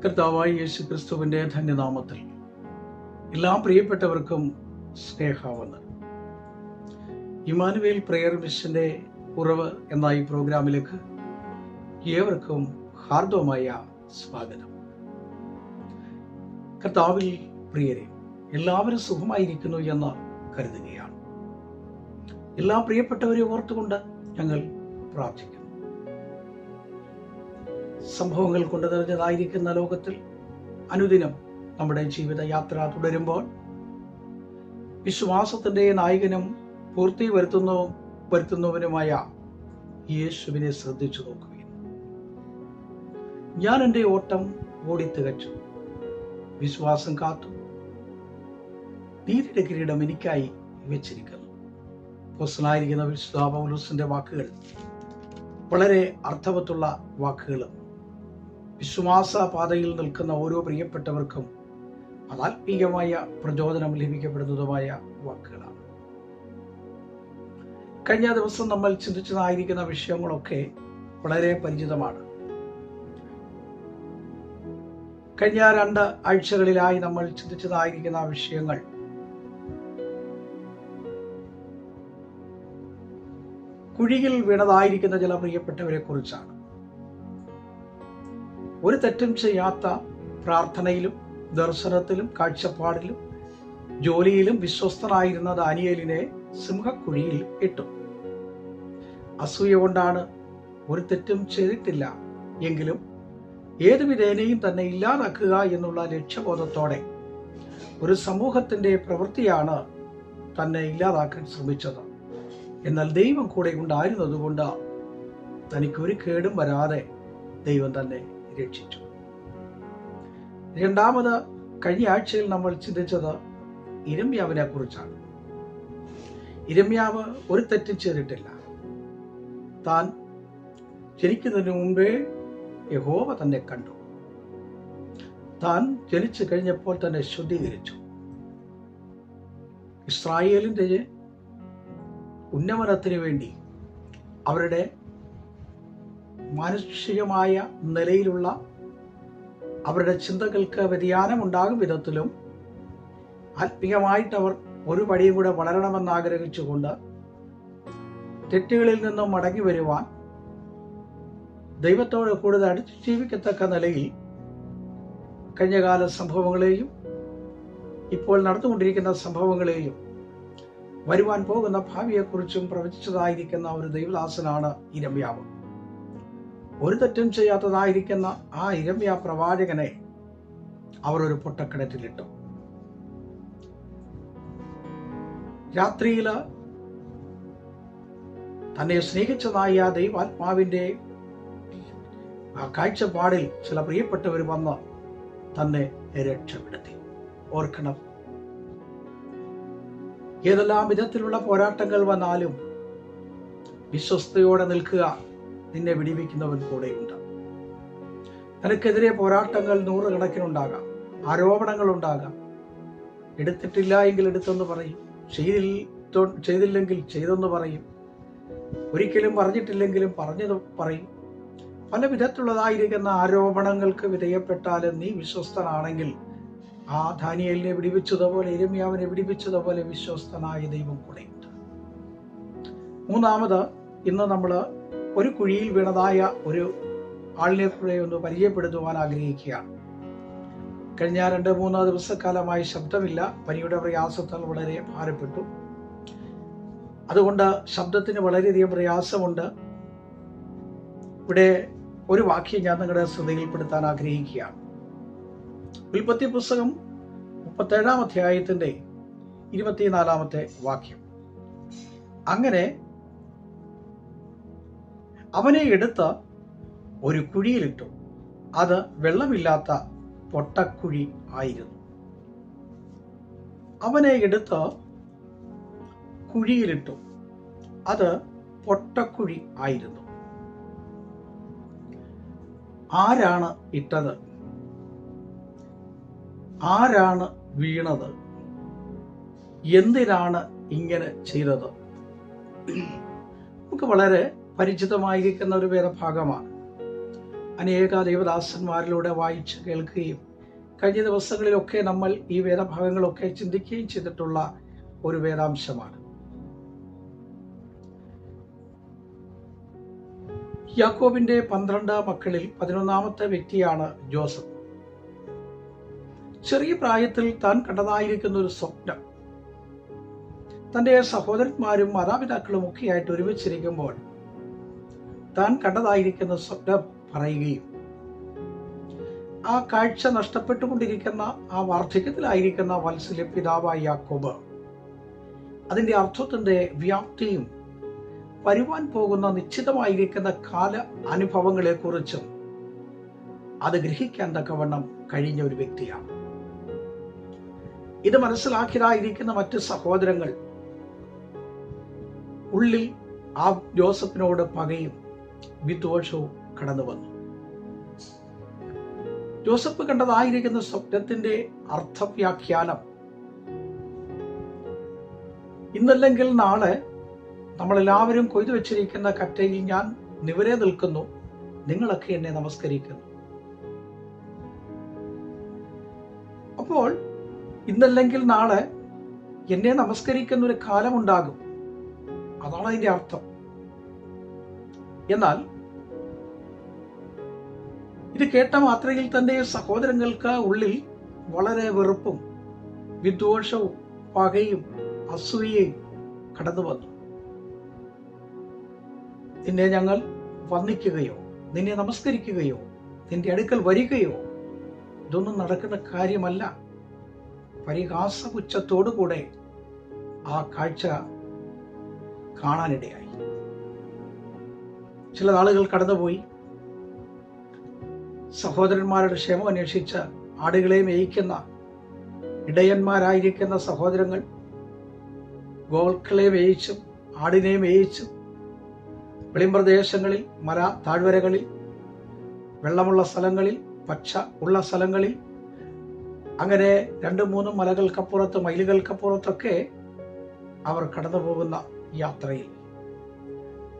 കർത്താവായ യേശു ക്രിസ്തുവിൻ്റെ ധന്യനാമത്തിൽ എല്ലാ പ്രിയപ്പെട്ടവർക്കും സ്നേഹാവന്ദനം. ഇമ്മാനുവേൽ പ്രെയർ മിഷന്റെ ഉറവ് എന്ന ഈ പ്രോഗ്രാമിലേക്ക് ഏവർക്കും ഹാർദവമായ സ്വാഗതം. കർത്താവിൽ പ്രിയരെ, എല്ലാവരും സുഖമായിരിക്കുന്നു എന്ന് കരുതുകയാണ്. എല്ലാ പ്രിയപ്പെട്ടവരെ ഓർത്തുകൊണ്ട് ഞങ്ങൾ പ്രാർത്ഥിക്കുന്നു. സംഭവങ്ങൾ കൊണ്ട് നിറഞ്ഞതായിരിക്കുന്ന ലോകത്തിൽ അനുദിനം നമ്മുടെ ജീവിതയാത്ര തുടരുമ്പോൾ വിശ്വാസത്തിന്റെ നായകനും പൂർത്തി വരുത്തുന്നവനുമായ യേശുവിനെ ശ്രദ്ധിച്ചു നോക്കുകയും, ഞാൻ എൻ്റെ ഓട്ടം ഓടിത്തികച്ചു, വിശ്വാസം കാത്തു, നീതിയുടെ കിരീടം എനിക്കായി വെച്ചിരിക്കുന്നു. അപ്പോസ്തലനായിരിക്കുന്ന വിശുദ്ധ പൗലോസിന്റെ വാക്കുകൾ വളരെ അർത്ഥവത്തുള്ള വാക്കുകളും വിശ്വാസ പാതയിൽ നിൽക്കുന്ന ഓരോ പ്രിയപ്പെട്ടവർക്കും ആത്മീയമായ പ്രചോദനം ലഭിക്കപ്പെടുന്നതുമായ വാക്കുകളാണ്. കഴിഞ്ഞ ദിവസം നമ്മൾ ചിന്തിച്ചതായിരിക്കുന്ന വിഷയങ്ങളൊക്കെ വളരെ പരിചിതമാണ്. കഴിഞ്ഞ 2 ആഴ്ചകളിലായി നമ്മൾ ചിന്തിച്ചതായിരിക്കുന്ന വിഷയങ്ങൾ കുഴിയിൽ വീണതായിരിക്കുന്ന ചില പ്രിയപ്പെട്ടവരെ കുറിച്ചാണ്. ഒരു തെറ്റും ചെയ്യാത്ത പ്രാർത്ഥനയിലും ദർശനത്തിലും കാഴ്ചപ്പാടിലും ജോലിയിലും വിശ്വസ്തനായിരുന്ന ദാനിയേലിനെ സിംഹക്കുഴിയിൽ ഇട്ടു. അസൂയ കൊണ്ടാണ്, ഒരു തെറ്റും ചെയ്തിട്ടില്ല എങ്കിലും ഏതു വിധേനയും തന്നെ ഇല്ലാതാക്കുക എന്നുള്ള ലക്ഷ്യബോധത്തോടെ ഒരു സമൂഹത്തിന്റെ പ്രവൃത്തിയാണ് തന്നെ ഇല്ലാതാക്കാൻ ശ്രമിച്ചത്. എന്നാൽ ദൈവം കൂടെ ഉണ്ടായിരുന്നതുകൊണ്ട് തനിക്കൊരു കേടും വരാതെ ദൈവം തന്നെ രക്ഷിച്ചു. രണ്ടാമത്, കഴിഞ്ഞ ആഴ്ചയിൽ നമ്മൾ ചിന്തിച്ചത് ഇരമ്യാവിനെ കുറിച്ചാണ്. ഇരമ്യാവ് ഒരു തെറ്റും ചെയ്തിട്ടില്ല. താൻ ജനിക്കുന്നതിന് മുമ്പേ യഹോവ തന്നെ കണ്ടു. താൻ ജനിച്ചു കഴിഞ്ഞപ്പോൾ തന്നെ ശുദ്ധീകരിച്ചു. ഇസ്രായേലിന്റെ ഉന്നമനത്തിന് വേണ്ടി അവരുടെ മാനുഷികമായ നിലയിലുള്ള അവരുടെ ചിന്തകൾക്ക് വ്യതിയാനം ഉണ്ടാകും വിധത്തിലും ആത്മീയമായിട്ട് അവർ ഒരു പടിയും കൂടെ വളരണമെന്ന് ആഗ്രഹിച്ചുകൊണ്ട് തെറ്റുകളിൽ നിന്നും മടങ്ങി വരുവാൻ ദൈവത്തോട് കൂടുതൽ അടുത്ത് ജീവിക്കത്തക്ക നിലയിൽ കഴിഞ്ഞകാല സംഭവങ്ങളെയും ഇപ്പോൾ നടന്നുകൊണ്ടിരിക്കുന്ന സംഭവങ്ങളെയും വരുവാൻ പോകുന്ന ഭാവിയെക്കുറിച്ചും പ്രവചിച്ചതായിരിക്കുന്ന ഒരു ദൈവദാസനാണ് ഇരമ്യാവ്. ഒരു തെറ്റും ചെയ്യാത്തതായിരിക്കുന്ന ആ ഇരമ്യാ പ്രവാചകനെ അവർ ഒരു പൊട്ടക്കിണറ്റിലിട്ടു. രാത്രിയില് തന്നെ സ്നേഹിച്ചതായ ആ ദൈവാത്മാവിന്റെ ആ കാഴ്ചപ്പാടിൽ ചില പ്രിയപ്പെട്ടവർ വന്ന് തന്നെ രക്ഷപ്പെടുത്തി. ഓർക്കണം, ഏതെല്ലാം വിധത്തിലുള്ള പോരാട്ടങ്ങൾ വന്നാലും വിശ്വസ്തയോടെ നിൽക്കുക, നിന്നെ വിടിവിക്കുന്നവൻ കൂടെയുണ്ട്. നിനക്കെതിരെ പോരാട്ടങ്ങൾ 100 കണക്കിനുണ്ടാകാം, ആരോപണങ്ങൾ ഉണ്ടാകാം. എടുത്തിട്ടില്ല എങ്കിൽ എടുത്തെന്ന് പറയും, ചെയ്തില്ലെങ്കിൽ ചെയ്തെന്ന് പറയും, ഒരിക്കലും പറഞ്ഞിട്ടില്ലെങ്കിലും പറഞ്ഞത് പറയും. പല വിധത്തിലുള്ളതായിരിക്കുന്ന ആരോപണങ്ങൾക്ക് വിധേയപ്പെട്ടാലും നീ വിശ്വസ്തനാണെങ്കിൽ ആ ദാനിയേലിനെ വിടിവിച്ചതുപോലെ ഇരമ്യാവിനെ വിടിവിച്ചതുപോലെ വിശ്വസ്തനായ ദൈവം കൂടെയുണ്ട്. മൂന്നാമത്, ഇന്ന് നമ്മൾ ഒരു കുഴിയിൽ വീണതായ ഒരു ആളിനെ കൂടെ ഒന്ന് പരിചയപ്പെടുത്തുവാൻ ആഗ്രഹിക്കുകയാണ്. കഴിഞ്ഞ 2-3 ദിവസക്കാലമായി ശബ്ദമില്ല. പനിയുടെ പ്രയാസത്താൽ വളരെ ഭാരപ്പെട്ടു. അതുകൊണ്ട് ശബ്ദത്തിന് വളരെയധികം പ്രയാസമുണ്ട്. ഇവിടെ ഒരു വാക്യം ഞാൻ നിങ്ങളുടെ ശ്രദ്ധയിൽപ്പെടുത്താൻ ആഗ്രഹിക്കുകയാണ്. ഉൽപ്പത്തി പുസ്തകം 37-ാം അധ്യായത്തിന്റെ 24-ാമത്തെ വാക്യം. അങ്ങനെ അവനെ എടുത്ത് ഒരു കുഴിയിലിട്ടു, അത് വെള്ളമില്ലാത്ത പൊട്ടക്കുഴി ആയിരുന്നു. അവനെ എടുത്ത് കുഴിയിലിട്ടു, അത് പൊട്ടക്കുഴി ആയിരുന്നു. ആരാണ് ഇട്ടത്? ആരാണ് വീണത്? എന്തിനാണ് ഇങ്ങനെ ചെയ്തത്? നമുക്ക് വളരെ പരിചിതമായിരിക്കുന്ന ഒരു വേദഭാഗമാണ്. അനേക ദൈവദാസന്മാരിലൂടെ വായിച്ച് കേൾക്കുകയും കഴിഞ്ഞ ദിവസങ്ങളിലൊക്കെ നമ്മൾ ഈ വേദഭാഗങ്ങളൊക്കെ ചിന്തിക്കുകയും ചെയ്തിട്ടുള്ള ഒരു വേദാംശമാണ്. യാക്കോബിന്റെ 12 മക്കളിൽ 11ാമത്തെ വ്യക്തിയാണ് ജോസഫ്. ചെറിയ പ്രായത്തിൽ താൻ കണ്ടതായിരിക്കുന്ന ഒരു സ്വപ്നം തന്റെ സഹോദരന്മാരും മാതാപിതാക്കളും ഒക്കെയായിട്ട് ഒരുമിച്ചിരിക്കുമ്പോൾ താൻ കണ്ടതായിരിക്കുന്ന സ്വപ്നം പറയുകയും ആ കാഴ്ച നഷ്ടപ്പെട്ടുകൊണ്ടിരിക്കുന്ന ആ വാർദ്ധക്യത്തിലായിരിക്കുന്ന വത്സല്യ പിതാവായ യാക്കോബ് അതിന്റെ അർത്ഥത്തിന്റെ വ്യാപ്തിയും വരുവാൻ പോകുന്ന നിശ്ചിതമായിരിക്കുന്ന കാല അനുഭവങ്ങളെ കുറിച്ചും അത് ഗ്രഹിക്കാൻ തക്കവണ്ണം കഴിഞ്ഞ ഒരു വ്യക്തിയാണ്. ഇത് മനസ്സിലാക്കിയതായിരിക്കുന്ന മറ്റ് സഹോദരങ്ങൾ ഉള്ളിൽ ആ ജോസഫിനോട് പകയും വിദ്വേഷവും കടന്നു വന്നു. ജോസഫ് കണ്ടതായിരിക്കുന്ന സ്വപ്നത്തിന്റെ അർത്ഥവ്യാഖ്യാനം ഇന്നല്ലെങ്കിൽ നാളെ നമ്മളെല്ലാവരും കൊയ്തു വെച്ചിരിക്കുന്ന കറ്റയിൽ ഞാൻ നിവരെ നിൽക്കുന്നു, നിങ്ങളൊക്കെ എന്നെ നമസ്കരിക്കുന്നു. അപ്പോൾ ഇന്നല്ലെങ്കിൽ നാളെ എന്നെ നമസ്കരിക്കുന്ന ഒരു കാലമുണ്ടാകും, അതാണ് അതിന്റെ അർത്ഥം. എന്നാൽ ഇത് കേട്ട മാത്രയിൽ തന്നെ സഹോദരങ്ങൾക്ക് ഉള്ളിൽ വളരെ വെറുപ്പും വിദ്വേഷവും പകയും അസൂയയും കടന്നു വന്നു. നിന്നെ ഞങ്ങൾ വന്ദിക്കുകയോ നിന്നെ നമസ്കരിക്കുകയോ നിന്റെ അടുക്കൽ വരികയോ ഇതൊന്നും നടക്കുന്ന കാര്യമല്ല. പരിഹാസപുച്ഛത്തോടുകൂടെ ആ കാഴ്ച കാണാനിടയായി. ചില നാളുകൾ കടന്നുപോയി. സഹോദരന്മാരുടെ ക്ഷേമം അന്വേഷിച്ച് ആടുകളെ മേയിക്കുന്ന ഇടയന്മാരായിരിക്കുന്ന സഹോദരങ്ങൾ ഗോക്കളെ മേയിച്ചും ആടിനെ മേയിച്ചും വെളിമ്പ്രദേശങ്ങളിൽ, മല താഴ്വരകളിൽ, വെള്ളമുള്ള സ്ഥലങ്ങളിൽ, പച്ച ഉള്ള സ്ഥലങ്ങളിൽ, അങ്ങനെ 2-3 മലകൾക്കപ്പുറത്ത് മൈലുകൾക്കപ്പുറത്തൊക്കെ അവർ കടന്നു പോകുന്ന യാത്രയിൽ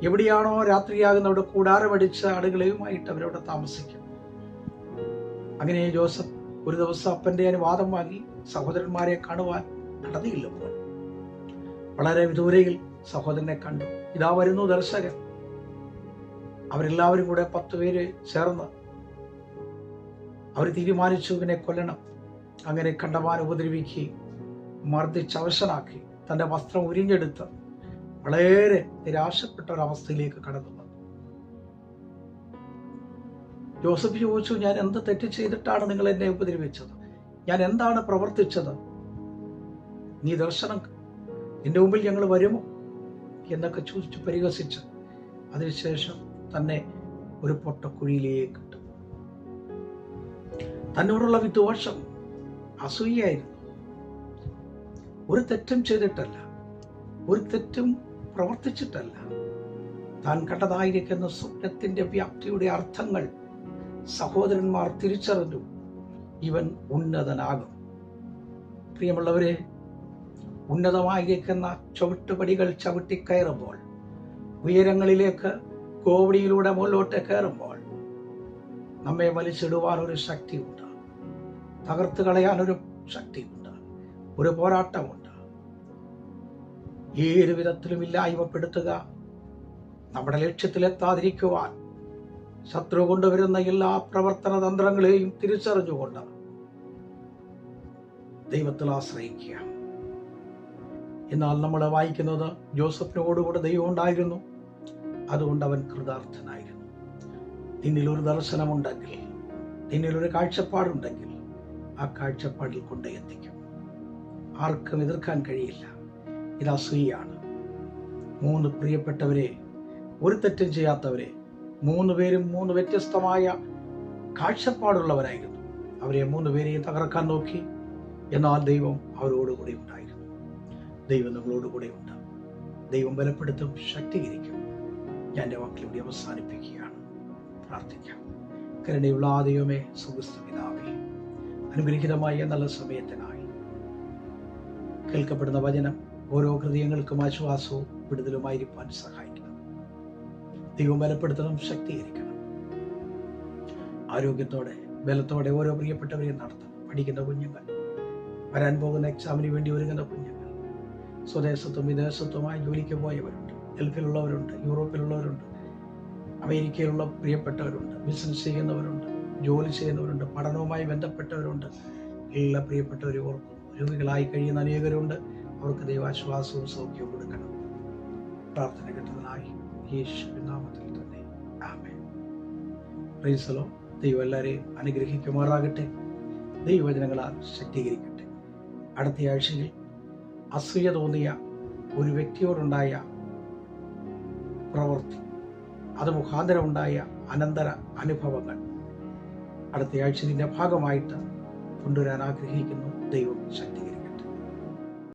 എവിടെയാണോ രാത്രിയാകുന്ന അവിടെ കൂടാരമടിച്ച് ആടുകളെയുമായിട്ട് അവരവിടെ താമസിക്കും. അങ്ങനെ ജോസഫ് ഒരു ദിവസം അപ്പന്റെ അനുവാദം വാങ്ങി സഹോദരന്മാരെ കാണുവാൻ കടന്നില്ലപ്പോൾ വളരെ വിദൂരയിൽ സഹോദരനെ കണ്ടു. ഇതാ വരുന്നു ദർശകൻ. അവരെല്ലാവരും കൂടെ 10 പേര് ചേർന്ന് അവർ തീരുമാനിച്ചു ഇവനെ കൊല്ലണം. അങ്ങനെ കണ്ടമാൻ ഉപദ്രവിക്കുകയും മർദ്ദിച്ചവശനാക്കി തന്റെ വസ്ത്രം ഉരിഞ്ഞെടുത്ത് വളരെ നിരാശപ്പെട്ട ഒരവസ്ഥയിലേക്ക് കടന്നു വന്നു. ജോസഫ് ചോദിച്ചു, ഞാൻ എന്ത് തെറ്റ് ചെയ്തിട്ടാണ് നിങ്ങൾ എന്നെ ഉപദ്രവിച്ചത്? ഞാൻ എന്താണ് പ്രവർത്തിച്ചത്? നീ ദർശനം നിന്റെ മുമ്പിൽ ഞങ്ങൾ വരുമോ എന്നൊക്കെ ചോദിച്ചു പരിഹസിച്ച് അതിനുശേഷം തന്നെ ഒരു പൊട്ടക്കുഴിയിലേക്ക് ഇട്ടു. തന്നോടുള്ള വിദ്വേഷം അസൂയായിരുന്നു. ഒരു തെറ്റും ചെയ്തിട്ടല്ല, ഒരു തെറ്റും പ്രവർത്തിച്ചിട്ടല്ല. താൻ കണ്ടതായിരിക്കുന്ന സ്വപ്നത്തിന്റെ വ്യാപ്തിയുടെ അർത്ഥങ്ങൾ സഹോദരന്മാർ തിരിച്ചറിഞ്ഞു. ഇവൻ ഉന്നതനാകും. പ്രിയമുള്ളവരെ, ഉന്നതമായിരിക്കുന്ന ചവിട്ടുപടികൾ ചവിട്ടിക്കയറുമ്പോൾ, ഉയരങ്ങളിലേക്ക് കോവടിയിലൂടെ മുകളിലോട്ട് കയറുമ്പോൾ നമ്മെ വലിച്ചിടുവാൻ ഒരു ശക്തിയുണ്ട്, തകർത്ത് കളയാനൊരു ശക്തിയുണ്ട്, ഒരു പോരാട്ടമുണ്ട്. ഏത് വിധത്തിലും ഇല്ലായ്മപ്പെടുത്തുക, നമ്മുടെ ലക്ഷ്യത്തിലെത്താതിരിക്കുവാൻ ശത്രു കൊണ്ടുവരുന്ന എല്ലാ പ്രവർത്തന തന്ത്രങ്ങളെയും തിരിച്ചറിഞ്ഞുകൊണ്ട് ദൈവത്തിൽ ആശ്രയിക്കുക. എന്നാൽ നമ്മൾ വായിക്കുന്നത് ജോസഫിനോടുകൂടെ ദൈവം ഉണ്ടായിരുന്നു, അതുകൊണ്ട് അവൻ കൃതാർത്ഥനായിരുന്നു. നിന്നിലൊരു ദർശനമുണ്ടെങ്കിൽ, നിന്നിലൊരു കാഴ്ചപ്പാടുണ്ടെങ്കിൽ ആ കാഴ്ചപ്പാടിൽ കൊണ്ടെത്തിക്കും. ആർക്കും എതിർക്കാൻ കഴിയില്ല. ഇത് അസൂയാണ്. 3 പ്രിയപ്പെട്ടവരെ, ഒരു തെറ്റും ചെയ്യാത്തവരെ, 3 പേരും 3 വ്യത്യസ്തമായ കാഴ്ചപ്പാടുള്ളവരായിരുന്നു. അവരെ 3 പേരെയും തകർക്കാൻ നോക്കി. എന്നാൽ ദൈവം അവരോടുകൂടി ഉണ്ടായിരുന്നു. ദൈവം നമ്മളോടുകൂടെ ഉണ്ട്. ദൈവം ബലപ്പെടുത്തും, ശക്തീകരിക്കും. ഞാൻ എൻ്റെ വാക്കിലൂടെ അവസാനിപ്പിക്കുകയാണ്. പ്രാർത്ഥിക്കാം. കരുണയുള്ള ആ ദൈവമേ, സുഖസ്ഥ പിതാവേ, അനുഗ്രഹീതമായ നല്ല സമയത്തിനായി കേൾക്കപ്പെടുന്ന വചനം ഓരോ ഹൃദയങ്ങൾക്കും ആശ്വാസവും വിടുതലുമായിരിക്കാൻ സഹായിക്കണം. ദൈവം ബലപ്പെടുത്തണം, ശക്തീകരിക്കണം. ആരോഗ്യത്തോടെ ബലത്തോടെ ഓരോ പ്രിയപ്പെട്ടവരെയും നടത്തണം. പഠിക്കുന്ന കുഞ്ഞുങ്ങൾ, വരാൻ പോകുന്ന എക്സാമിന് വേണ്ടി ഒരുങ്ങുന്ന കുഞ്ഞുങ്ങൾ, സ്വദേശത്തും വിദേശത്തുമായി ജോലിക്ക് പോയവരുണ്ട്, ഗൾഫിലുള്ളവരുണ്ട്, യൂറോപ്പിലുള്ളവരുണ്ട്, അമേരിക്കയിലുള്ള പ്രിയപ്പെട്ടവരുണ്ട്, ബിസിനസ് ചെയ്യുന്നവരുണ്ട്, ജോലി ചെയ്യുന്നവരുണ്ട്, പഠനവുമായി ബന്ധപ്പെട്ടവരുണ്ട്. എല്ലാ പ്രിയപ്പെട്ടവരും ഓർക്കുന്നു. രോഗികളായി കഴിയുന്ന അനേകരുണ്ട്. അവർക്ക് ദൈവാശ്വാസവും സൗഖ്യവും കൊടുക്കണം. പ്രാർത്ഥന കേട്ടതിനായി യേശുവിൻ നാമത്തിൽ തന്നെ ആമേൻ. Praise the Lord. ദൈവം എല്ലാവരെയും അനുഗ്രഹിക്കുമാറാകട്ടെ. ദൈവവചനങ്ങളാൽ ശക്തീകരിക്കട്ടെ. അടുത്ത ആഴ്ചയിൽ അസൂയ തോന്നിയ ഒരു വ്യക്തിയോടുണ്ടായ പ്രവൃത്തി, അത് മുഖാന്തരം ഉണ്ടായ അനന്തര അനുഭവങ്ങൾ അടുത്ത ആഴ്ചയിലെ ഭാഗമായിട്ട് കൊണ്ടുവരാൻ ആഗ്രഹിക്കുന്നു. ദൈവം ശക്തി